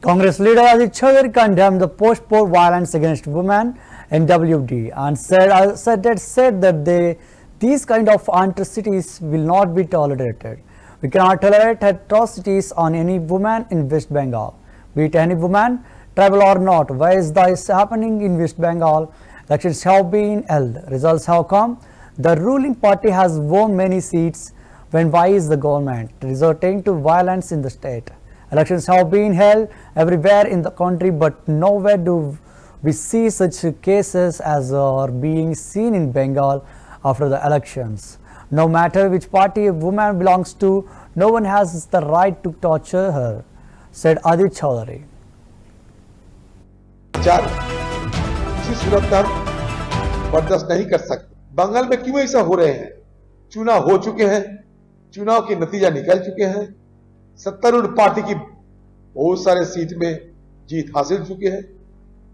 Congress leader Ajit Chaudhary condemned the post-war violence against women in WD and said that these kind of atrocities will not be tolerated. We cannot tolerate atrocities on any woman in West Bengal, be it any woman, tribal or not. Why is this happening in West Bengal? Elections have been held. Results have come. The ruling party has won many seats. When why is the government resorting to violence in the state? Elections have been held everywhere in the country, but nowhere do we see such cases as are being seen in Bengal after the elections. No matter which party a woman belongs to, no one has the right to torture her, said Ajit Chaudhary. किसी सूरत में हम बर्दाश्त नहीं कर सकते। बंगाल में क्यों ऐसा हो रहे हैं? चुनाव हो चुके हैं, चुनाव के नतीजा निकल चुके हैं, सत्तारूढ़ पार्टी की बहुत सारे सीट में जीत हासिल चुकी है।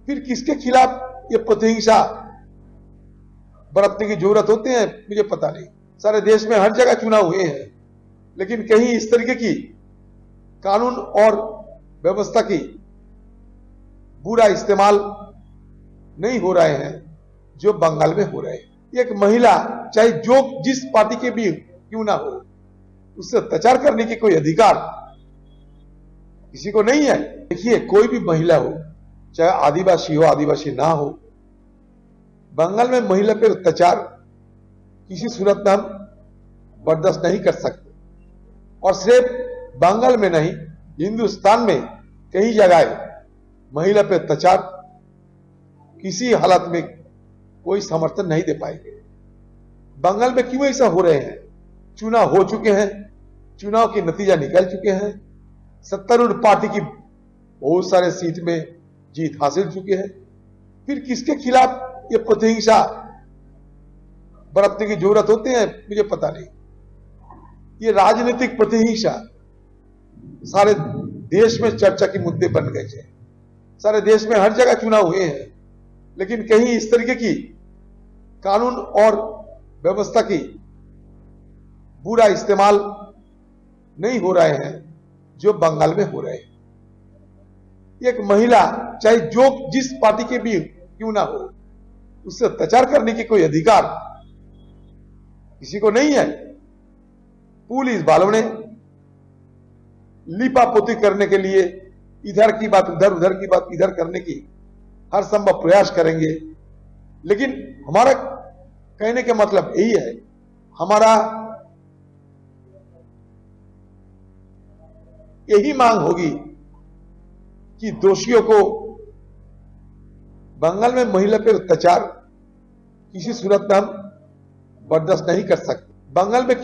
फिर किसके खिलाफ ये प्रतिहिंसा बरतने की जरूरत होती है, मुझे पता नहीं। सारे देश में हर जगह चुनाव हुए हैं, लेकिन कहीं इस तरीके की कानून और व्यवस्था की बुरा इस्तेमाल नहीं हो रहे हैं जो बंगाल में हो रहे हैं। एक महिला चाहे जो जिस पार्टी के भी क्यों ना हो, उससे अत्याचार करने की कोई अधिकार किसी को नहीं है। देखिए, कोई भी महिला हो, चाहे आदिवासी हो आदिवासी ना हो, बंगाल में महिला पर अत्याचार किसी सूरत में हम बर्दाश्त नहीं कर सकते। और सिर्फ बंगाल में नहीं, हिंदुस्तान में कई जगह महिला पर अत्याचार किसी हालत में कोई समर्थन नहीं दे पाएंगे। बंगाल में क्यों ऐसा हो रहे हैं? चुनाव हो चुके हैं, चुनाव के नतीजा निकल चुके हैं, सत्तारूढ़ पार्टी की बहुत सारे सीट में जीत हासिल चुकी है। फिर किसके खिलाफ ये प्रतिहिंसा बरतने की जरूरत होती है, मुझे पता नहीं। ये राजनीतिक प्रतिहिंसा सारे देश में चर्चा के मुद्दे बन गए थे। सारे देश में हर जगह चुनाव हुए हैं, लेकिन कहीं इस तरीके की कानून और व्यवस्था की बुरा इस्तेमाल नहीं हो रहे हैं जो बंगाल में हो रहे हैं। एक महिला चाहे जो जिस पार्टी के भी क्यों ना हो, उससे अत्याचार करने की कोई अधिकार किसी को नहीं है। पुलिस वालों ने लिपापोती करने के लिए इधर की बात उधर, उधर की बात इधर करने की हर संभव प्रयास करेंगे, लेकिन हमारा कहने का मतलब यही है, हमारा यही मांग होगी कि दोषियों को बंगाल में महिला पर अत्याचार किसी सूरत में हम बर्दाश्त नहीं कर सकते। बंगाल में